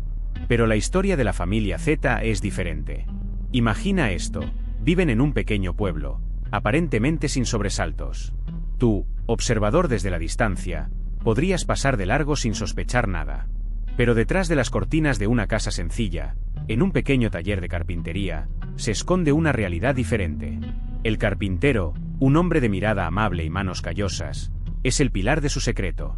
A: Pero la historia de la familia Z es diferente. Imagina esto, viven en un pequeño pueblo, aparentemente sin sobresaltos. Tú, observador desde la distancia, podrías pasar de largo sin sospechar nada. Pero detrás de las cortinas de una casa sencilla, en un pequeño taller de carpintería, se esconde una realidad diferente. El carpintero, un hombre de mirada amable y manos callosas, es el pilar de su secreto.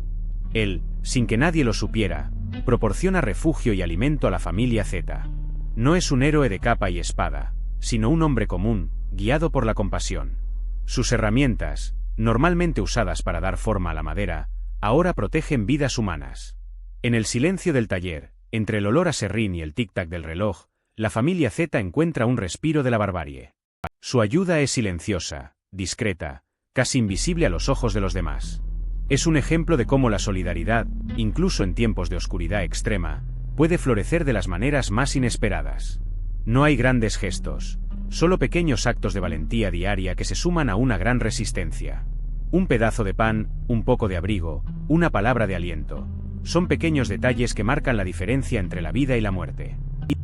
A: Él, sin que nadie lo supiera, proporciona refugio y alimento a la familia Z. No es un héroe de capa y espada, sino un hombre común, guiado por la compasión. Sus herramientas, normalmente usadas para dar forma a la madera, ahora protegen vidas humanas. En el silencio del taller, entre el olor a serrín y el tic-tac del reloj, la familia Z encuentra un respiro de la barbarie. Su ayuda es silenciosa, discreta, casi invisible a los ojos de los demás. Es un ejemplo de cómo la solidaridad, incluso en tiempos de oscuridad extrema, puede florecer de las maneras más inesperadas. No hay grandes gestos, solo pequeños actos de valentía diaria que se suman a una gran resistencia. Un pedazo de pan, un poco de abrigo, una palabra de aliento. Son pequeños detalles que marcan la diferencia entre la vida y la muerte.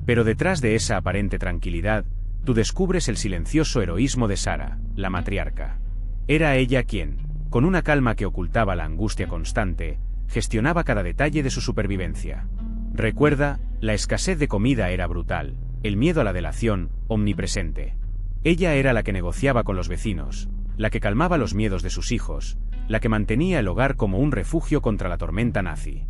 A: Pero detrás de esa aparente tranquilidad, tú descubres el silencioso heroísmo de Sara, la matriarca. Era ella quien, con una calma que ocultaba la angustia constante, gestionaba cada detalle de su supervivencia. Recuerda, la escasez de comida era brutal, el miedo a la delación, omnipresente. Ella era la que negociaba con los vecinos, la que calmaba los miedos de sus hijos, la que mantenía el hogar como un refugio contra la tormenta nazi.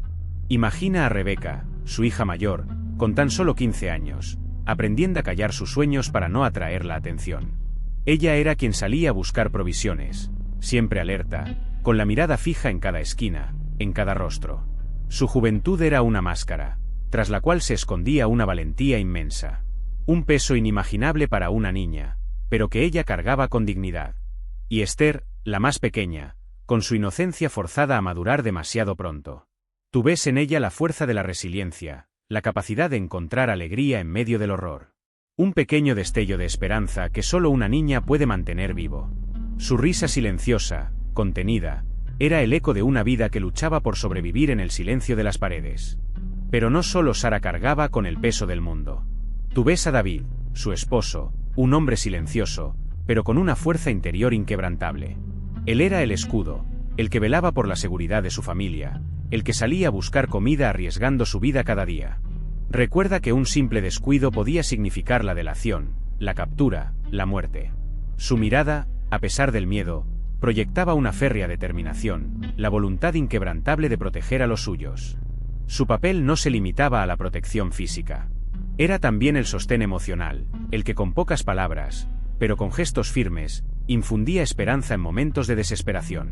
A: Imagina a Rebeca, su hija mayor, con tan solo 15 años, aprendiendo a callar sus sueños para no atraer la atención. Ella era quien salía a buscar provisiones, siempre alerta, con la mirada fija en cada esquina, en cada rostro. Su juventud era una máscara, tras la cual se escondía una valentía inmensa. Un peso inimaginable para una niña, pero que ella cargaba con dignidad. Y Esther, la más pequeña, con su inocencia forzada a madurar demasiado pronto. Tú ves en ella la fuerza de la resiliencia, la capacidad de encontrar alegría en medio del horror. Un pequeño destello de esperanza que solo una niña puede mantener vivo. Su risa silenciosa, contenida, era el eco de una vida que luchaba por sobrevivir en el silencio de las paredes. Pero no solo Sara cargaba con el peso del mundo. Tú ves a David, su esposo, un hombre silencioso, pero con una fuerza interior inquebrantable. Él era el escudo, el que velaba por la seguridad de su familia, el que salía a buscar comida arriesgando su vida cada día. Recuerda que un simple descuido podía significar la delación, la captura, la muerte. Su mirada, a pesar del miedo, proyectaba una férrea determinación, la voluntad inquebrantable de proteger a los suyos. Su papel no se limitaba a la protección física. Era también el sostén emocional, el que con pocas palabras, pero con gestos firmes, infundía esperanza en momentos de desesperación.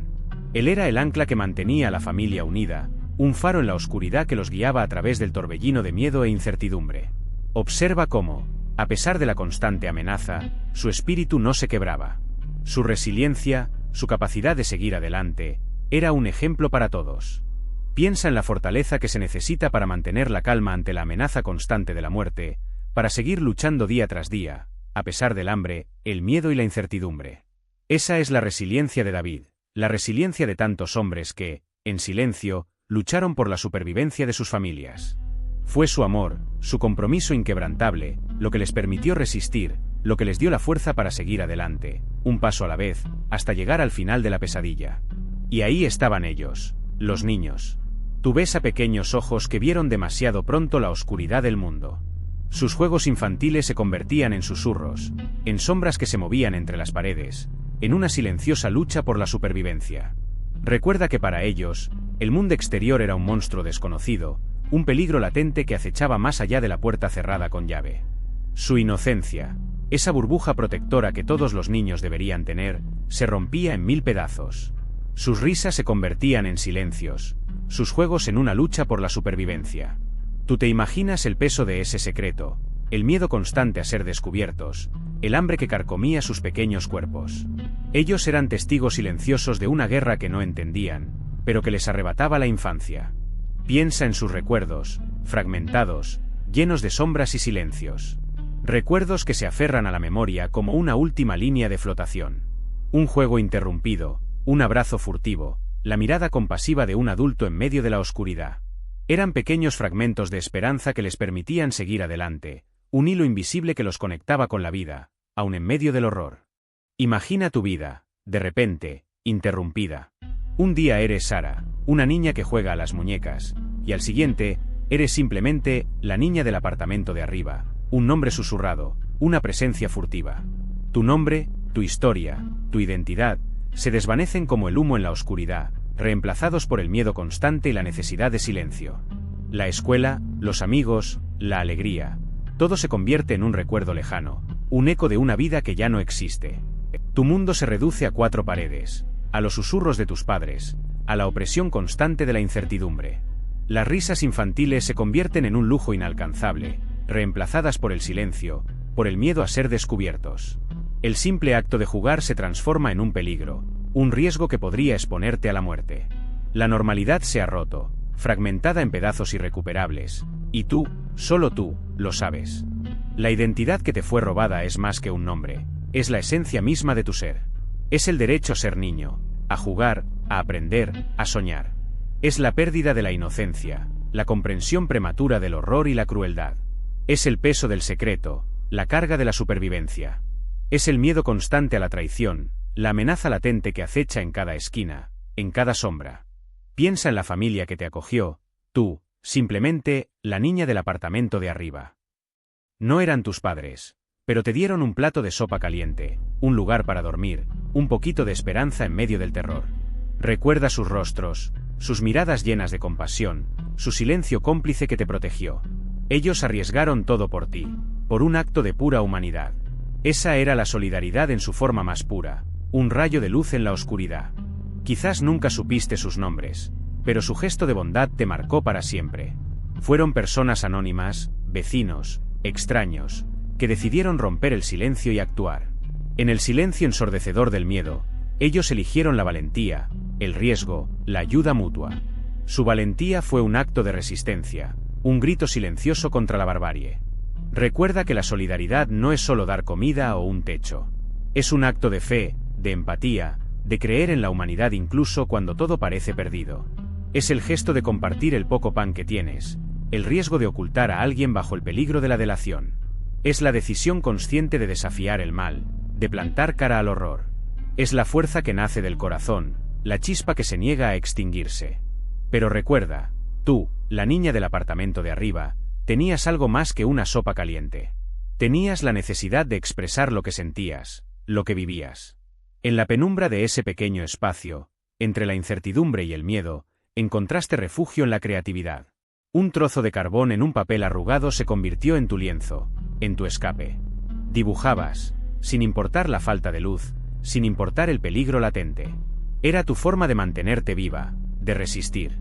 A: Él era el ancla que mantenía a la familia unida, un faro en la oscuridad que los guiaba a través del torbellino de miedo e incertidumbre. Observa cómo, a pesar de la constante amenaza, su espíritu no se quebraba. Su resiliencia, su capacidad de seguir adelante, era un ejemplo para todos. Piensa en la fortaleza que se necesita para mantener la calma ante la amenaza constante de la muerte, para seguir luchando día tras día, a pesar del hambre, el miedo y la incertidumbre. Esa es la resiliencia de David, la resiliencia de tantos hombres que, en silencio, lucharon por la supervivencia de sus familias. Fue su amor, su compromiso inquebrantable, lo que les permitió resistir, lo que les dio la fuerza para seguir adelante, un paso a la vez, hasta llegar al final de la pesadilla. Y ahí estaban ellos, los niños. Tú ves a pequeños ojos que vieron demasiado pronto la oscuridad del mundo. Sus juegos infantiles se convertían en susurros, en sombras que se movían entre las paredes, en una silenciosa lucha por la supervivencia. Recuerda que para ellos, el mundo exterior era un monstruo desconocido, un peligro latente que acechaba más allá de la puerta cerrada con llave. Su inocencia, esa burbuja protectora que todos los niños deberían tener, se rompía en mil pedazos. Sus risas se convertían en silencios, sus juegos en una lucha por la supervivencia. Tú te imaginas el peso de ese secreto, el miedo constante a ser descubiertos, el hambre que carcomía sus pequeños cuerpos. Ellos eran testigos silenciosos de una guerra que no entendían, pero que les arrebataba la infancia. Piensa en sus recuerdos, fragmentados, llenos de sombras y silencios. Recuerdos que se aferran a la memoria como una última línea de flotación. Un juego interrumpido, un abrazo furtivo, la mirada compasiva de un adulto en medio de la oscuridad. Eran pequeños fragmentos de esperanza que les permitían seguir adelante, un hilo invisible que los conectaba con la vida, aun en medio del horror. Imagina tu vida, de repente, interrumpida. Un día eres Sara, una niña que juega a las muñecas, y al siguiente, eres simplemente la niña del apartamento de arriba, un nombre susurrado, una presencia furtiva. Tu nombre, tu historia, tu identidad, se desvanecen como el humo en la oscuridad, reemplazados por el miedo constante y la necesidad de silencio. La escuela, los amigos, la alegría, todo se convierte en un recuerdo lejano, un eco de una vida que ya no existe. Tu mundo se reduce a 4 paredes, a los susurros de tus padres, a la opresión constante de la incertidumbre. Las risas infantiles se convierten en un lujo inalcanzable, reemplazadas por el silencio, por el miedo a ser descubiertos. El simple acto de jugar se transforma en un peligro, un riesgo que podría exponerte a la muerte. La normalidad se ha roto, fragmentada en pedazos irrecuperables, y tú, solo tú, lo sabes. La identidad que te fue robada es más que un nombre, es la esencia misma de tu ser. Es el derecho a ser niño, a jugar, a aprender, a soñar. Es la pérdida de la inocencia, la comprensión prematura del horror y la crueldad. Es el peso del secreto, la carga de la supervivencia. Es el miedo constante a la traición, la amenaza latente que acecha en cada esquina, en cada sombra. Piensa en la familia que te acogió, tú, simplemente, la niña del apartamento de arriba. No eran tus padres, pero te dieron un plato de sopa caliente, un lugar para dormir, un poquito de esperanza en medio del terror. Recuerda sus rostros, sus miradas llenas de compasión, su silencio cómplice que te protegió. Ellos arriesgaron todo por ti, por un acto de pura humanidad. Esa era la solidaridad en su forma más pura, un rayo de luz en la oscuridad. Quizás nunca supiste sus nombres, pero su gesto de bondad te marcó para siempre. Fueron personas anónimas, vecinos, extraños, que decidieron romper el silencio y actuar. En el silencio ensordecedor del miedo, ellos eligieron la valentía, el riesgo, la ayuda mutua. Su valentía fue un acto de resistencia, un grito silencioso contra la barbarie. Recuerda que la solidaridad no es solo dar comida o un techo. Es un acto de fe, de empatía, de creer en la humanidad incluso cuando todo parece perdido. Es el gesto de compartir el poco pan que tienes, el riesgo de ocultar a alguien bajo el peligro de la delación. Es la decisión consciente de desafiar el mal, de plantar cara al horror. Es la fuerza que nace del corazón, la chispa que se niega a extinguirse. Pero recuerda, tú, la niña del apartamento de arriba, tenías algo más que una sopa caliente. Tenías la necesidad de expresar lo que sentías, lo que vivías. En la penumbra de ese pequeño espacio, entre la incertidumbre y el miedo, encontraste refugio en la creatividad. Un trozo de carbón en un papel arrugado se convirtió en tu lienzo, en tu escape. Dibujabas, sin importar la falta de luz, sin importar el peligro latente. Era tu forma de mantenerte viva, de resistir.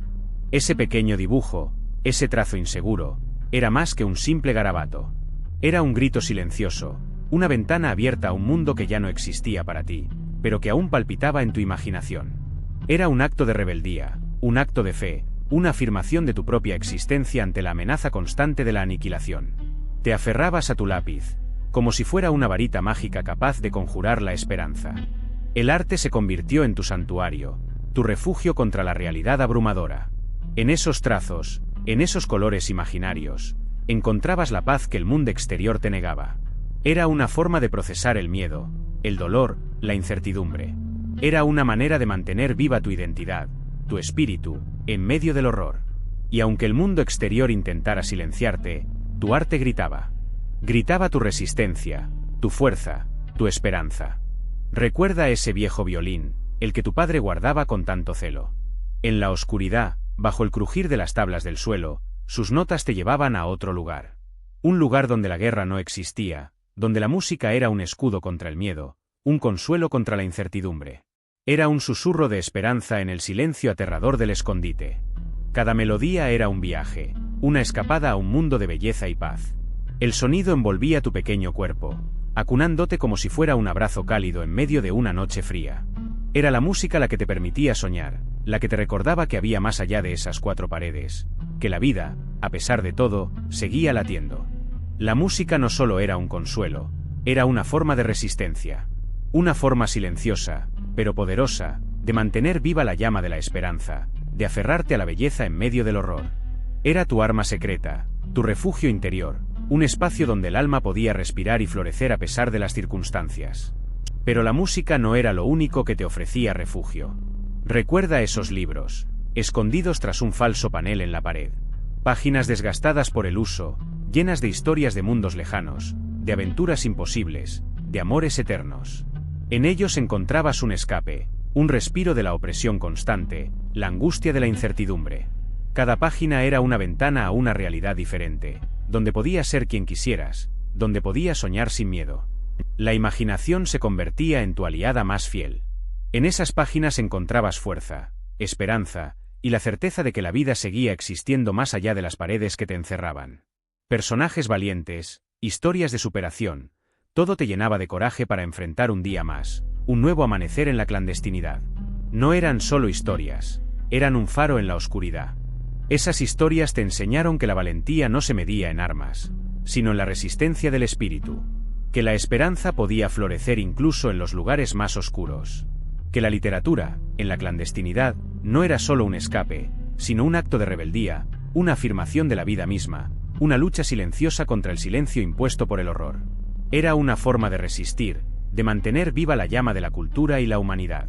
A: Ese pequeño dibujo, ese trazo inseguro, era más que un simple garabato. Era un grito silencioso, una ventana abierta a un mundo que ya no existía para ti, pero que aún palpitaba en tu imaginación. Era un acto de rebeldía, un acto de fe, una afirmación de tu propia existencia ante la amenaza constante de la aniquilación. Te aferrabas a tu lápiz, como si fuera una varita mágica capaz de conjurar la esperanza. El arte se convirtió en tu santuario, tu refugio contra la realidad abrumadora. En esos trazos, en esos colores imaginarios, encontrabas la paz que el mundo exterior te negaba. Era una forma de procesar el miedo, el dolor, la incertidumbre. Era una manera de mantener viva tu identidad, tu espíritu, en medio del horror. Y aunque el mundo exterior intentara silenciarte, tu arte gritaba. Gritaba tu resistencia, tu fuerza, tu esperanza. Recuerda ese viejo violín, el que tu padre guardaba con tanto celo. En la oscuridad, bajo el crujir de las tablas del suelo, sus notas te llevaban a otro lugar. Un lugar donde la guerra no existía, donde la música era un escudo contra el miedo, un consuelo contra la incertidumbre. Era un susurro de esperanza en el silencio aterrador del escondite. Cada melodía era un viaje, una escapada a un mundo de belleza y paz. El sonido envolvía tu pequeño cuerpo, acunándote como si fuera un abrazo cálido en medio de una noche fría. Era la música la que te permitía soñar, la que te recordaba que había más allá de esas cuatro paredes, que la vida, a pesar de todo, seguía latiendo. La música no solo era un consuelo, era una forma de resistencia. Una forma silenciosa, pero poderosa, de mantener viva la llama de la esperanza, de aferrarte a la belleza en medio del horror. Era tu arma secreta, tu refugio interior, un espacio donde el alma podía respirar y florecer a pesar de las circunstancias. Pero la música no era lo único que te ofrecía refugio. Recuerda esos libros, escondidos tras un falso panel en la pared. Páginas desgastadas por el uso, llenas de historias de mundos lejanos, de aventuras imposibles, de amores eternos. En ellos encontrabas un escape, un respiro de la opresión constante, la angustia de la incertidumbre. Cada página era una ventana a una realidad diferente, donde podías ser quien quisieras, donde podías soñar sin miedo. La imaginación se convertía en tu aliada más fiel. En esas páginas encontrabas fuerza, esperanza, y la certeza de que la vida seguía existiendo más allá de las paredes que te encerraban. Personajes valientes, historias de superación, todo te llenaba de coraje para enfrentar un día más, un nuevo amanecer en la clandestinidad. No eran solo historias, eran un faro en la oscuridad. Esas historias te enseñaron que la valentía no se medía en armas, sino en la resistencia del espíritu. Que la esperanza podía florecer incluso en los lugares más oscuros. Que la literatura, en la clandestinidad, no era solo un escape, sino un acto de rebeldía, una afirmación de la vida misma, una lucha silenciosa contra el silencio impuesto por el horror. Era una forma de resistir, de mantener viva la llama de la cultura y la humanidad.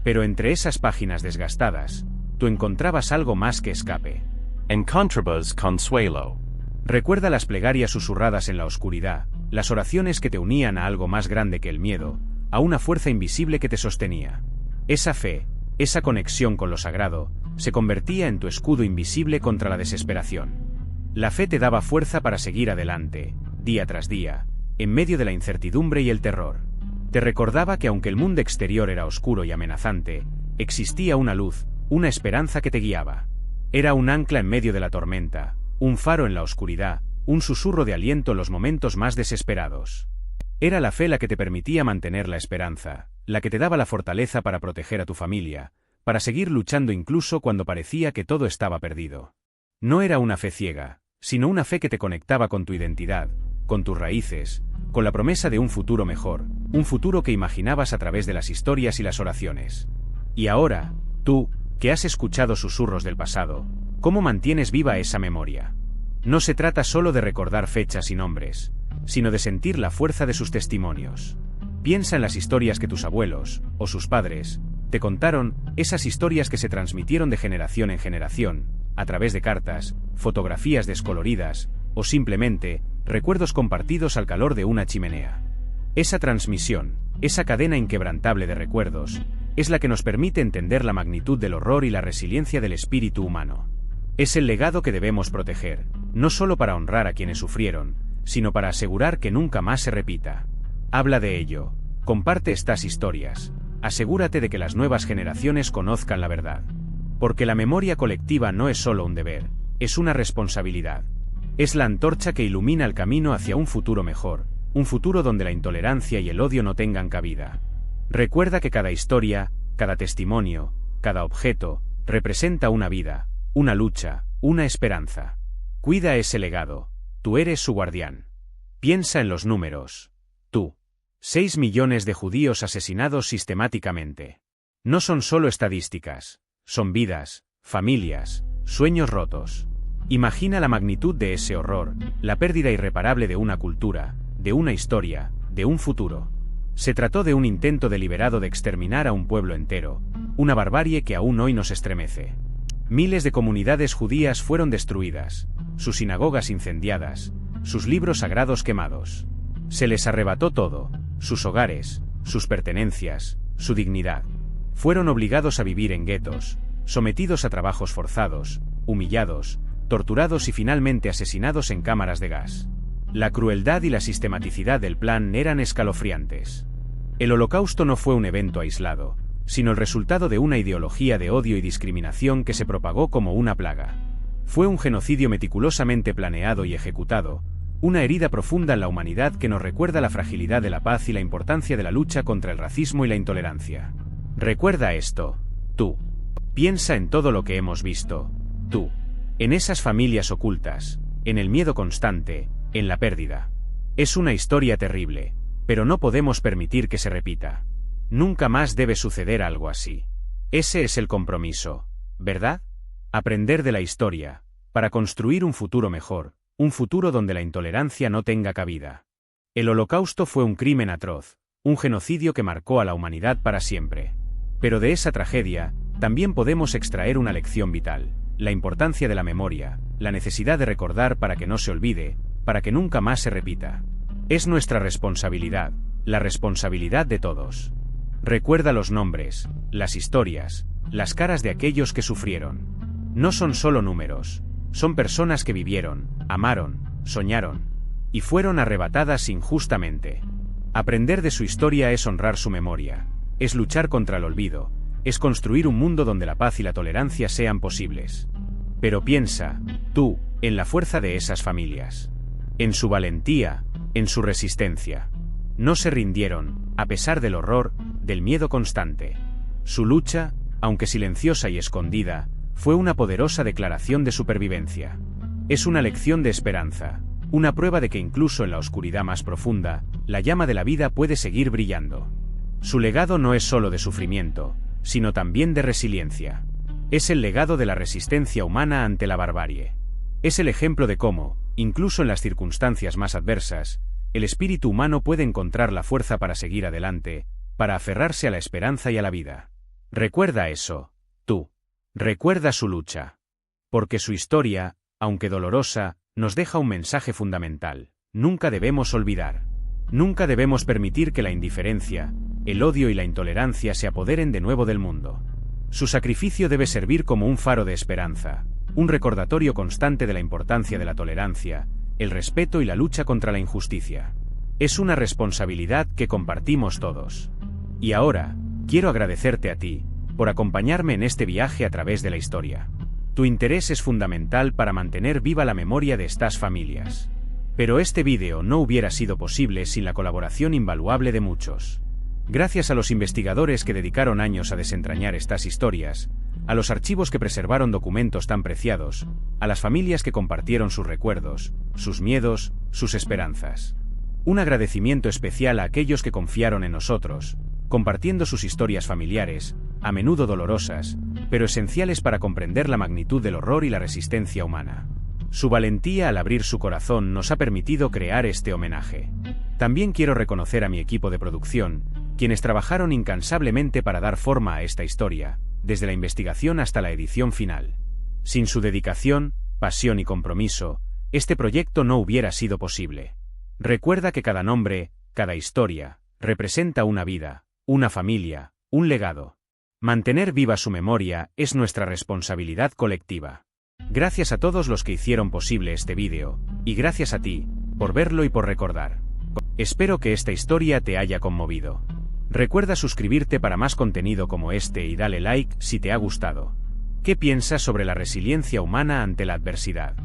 A: Pero entre esas páginas desgastadas, tú encontrabas algo más que escape.
B: Encontrabas consuelo.
A: Recuerda las plegarias susurradas en la oscuridad, las oraciones que te unían a algo más grande que el miedo, a una fuerza invisible que te sostenía. Esa fe, esa conexión con lo sagrado, se convertía en tu escudo invisible contra la desesperación. La fe te daba fuerza para seguir adelante, día tras día, en medio de la incertidumbre y el terror. Te recordaba que aunque el mundo exterior era oscuro y amenazante, existía una luz, una esperanza que te guiaba. Era un ancla en medio de la tormenta, un faro en la oscuridad, un susurro de aliento en los momentos más desesperados. Era la fe la que te permitía mantener la esperanza, la que te daba la fortaleza para proteger a tu familia, para seguir luchando incluso cuando parecía que todo estaba perdido. No era una fe ciega, sino una fe que te conectaba con tu identidad, con tus raíces, con la promesa de un futuro mejor, un futuro que imaginabas a través de las historias y las oraciones. Y ahora, tú, que has escuchado susurros del pasado, ¿cómo mantienes viva esa memoria? No se trata solo de recordar fechas y nombres, sino de sentir la fuerza de sus testimonios. Piensa en las historias que tus abuelos, o sus padres, te contaron, esas historias que se transmitieron de generación en generación, a través de cartas, fotografías descoloridas, o simplemente, recuerdos compartidos al calor de una chimenea. Esa transmisión, esa cadena inquebrantable de recuerdos, es la que nos permite entender la magnitud del horror y la resiliencia del espíritu humano. Es el legado que debemos proteger, no solo para honrar a quienes sufrieron, sino para asegurar que nunca más se repita. Habla de ello, comparte estas historias, asegúrate de que las nuevas generaciones conozcan la verdad. Porque la memoria colectiva no es solo un deber, es una responsabilidad. Es la antorcha que ilumina el camino hacia un futuro mejor, un futuro donde la intolerancia y el odio no tengan cabida. Recuerda que cada historia, cada testimonio, cada objeto, representa una vida, una lucha, una esperanza. Cuida ese legado, tú eres su guardián. Piensa en los números. Tú. 6 millones de judíos asesinados sistemáticamente. No son solo estadísticas, son vidas, familias, sueños rotos. Imagina la magnitud de ese horror, la pérdida irreparable de una cultura, de una historia, de un futuro. Se trató de un intento deliberado de exterminar a un pueblo entero, una barbarie que aún hoy nos estremece. Miles de comunidades judías fueron destruidas, sus sinagogas incendiadas, sus libros sagrados quemados. Se les arrebató todo, sus hogares, sus pertenencias, su dignidad. Fueron obligados a vivir en guetos, sometidos a trabajos forzados, humillados, torturados y finalmente asesinados en cámaras de gas. La crueldad y la sistematicidad del plan eran escalofriantes. El Holocausto no fue un evento aislado, sino el resultado de una ideología de odio y discriminación que se propagó como una plaga. Fue un genocidio meticulosamente planeado y ejecutado, una herida profunda en la humanidad que nos recuerda la fragilidad de la paz y la importancia de la lucha contra el racismo y la intolerancia. Recuerda esto, tú. Piensa en todo lo que hemos visto, tú. En esas familias ocultas, en el miedo constante, en la pérdida. Es una historia terrible, pero no podemos permitir que se repita. Nunca más debe suceder algo así. Ese es el compromiso, ¿verdad? Aprender de la historia, para construir un futuro mejor, un futuro donde la intolerancia no tenga cabida. El Holocausto fue un crimen atroz, un genocidio que marcó a la humanidad para siempre. Pero de esa tragedia, también podemos extraer una lección vital, la importancia de la memoria, la necesidad de recordar para que no se olvide, para que nunca más se repita. Es nuestra responsabilidad, la responsabilidad de todos. Recuerda los nombres, las historias, las caras de aquellos que sufrieron. No son solo números, son personas que vivieron, amaron, soñaron, y fueron arrebatadas injustamente. Aprender de su historia es honrar su memoria, es luchar contra el olvido, es construir un mundo donde la paz y la tolerancia sean posibles. Pero piensa, tú, en la fuerza de esas familias. En su valentía, en su resistencia. No se rindieron, a pesar del horror, del miedo constante. Su lucha, aunque silenciosa y escondida, fue una poderosa declaración de supervivencia. Es una lección de esperanza, una prueba de que incluso en la oscuridad más profunda, la llama de la vida puede seguir brillando. Su legado no es solo de sufrimiento, sino también de resiliencia. Es el legado de la resistencia humana ante la barbarie. Es el ejemplo de cómo, incluso en las circunstancias más adversas, el espíritu humano puede encontrar la fuerza para seguir adelante, para aferrarse a la esperanza y a la vida. Recuerda eso, tú. Recuerda su lucha. Porque su historia, aunque dolorosa, nos deja un mensaje fundamental. Nunca debemos olvidar. Nunca debemos permitir que la indiferencia, el odio y la intolerancia se apoderen de nuevo del mundo. Su sacrificio debe servir como un faro de esperanza, un recordatorio constante de la importancia de la tolerancia, el respeto y la lucha contra la injusticia. Es una responsabilidad que compartimos todos. Y ahora, quiero agradecerte a ti, por acompañarme en este viaje a través de la historia. Tu interés es fundamental para mantener viva la memoria de estas familias. Pero este vídeo no hubiera sido posible sin la colaboración invaluable de muchos. Gracias a los investigadores que dedicaron años a desentrañar estas historias, a los archivos que preservaron documentos tan preciados, a las familias que compartieron sus recuerdos, sus miedos, sus esperanzas. Un agradecimiento especial a aquellos que confiaron en nosotros, compartiendo sus historias familiares, a menudo dolorosas, pero esenciales para comprender la magnitud del horror y la resistencia humana. Su valentía al abrir su corazón nos ha permitido crear este homenaje. También quiero reconocer a mi equipo de producción, quienes trabajaron incansablemente para dar forma a esta historia, desde la investigación hasta la edición final. Sin su dedicación, pasión y compromiso, este proyecto no hubiera sido posible. Recuerda que cada nombre, cada historia, representa una vida, una familia, un legado. Mantener viva su memoria es nuestra responsabilidad colectiva. Gracias a todos los que hicieron posible este vídeo, y gracias a ti, por verlo y por recordar. Espero que esta historia te haya conmovido. Recuerda suscribirte para más contenido como este y dale like si te ha gustado. ¿Qué piensas sobre la resiliencia humana ante la adversidad?